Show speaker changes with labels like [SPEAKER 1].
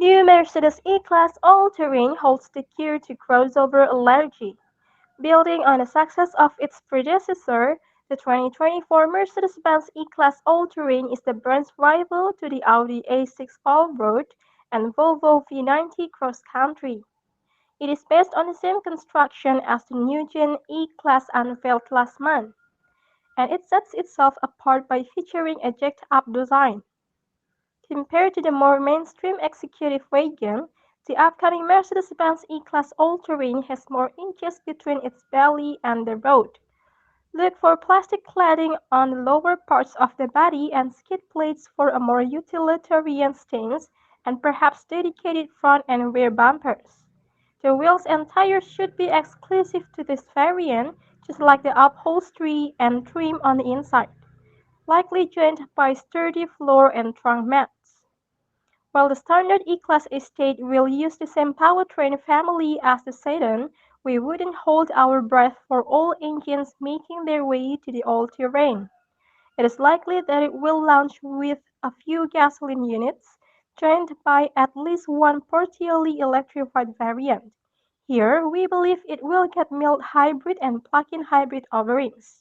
[SPEAKER 1] New Mercedes E-Class All-Terrain holds the key to crossover allergy. Building on the success of its predecessor, the 2024 Mercedes-Benz E-Class All-Terrain is the brand's rival to the Audi A6 All-Road and Volvo V90 Cross Country. It is based on the same construction as the new-gen E-Class unveiled last month, and it sets itself apart by featuring a jacked-up design. Compared to the more mainstream executive wagon, the upcoming Mercedes-Benz E-Class All-Terrain has more inches between its belly and the road. Look for plastic cladding on the lower parts of the body and skid plates for a more utilitarian stance, and perhaps dedicated front and rear bumpers. The wheels and tires should be exclusive to this variant, just like the upholstery and trim on the inside, likely joined by sturdy floor and trunk mats. While the standard E-Class estate will use the same powertrain family as the sedan, we wouldn't hold our breath for all engines making their way to the all-terrain. It is likely that it will launch with a few gasoline units, joined by at least one partially electrified variant. Here, we believe it will get mild hybrid and plug-in hybrid offerings.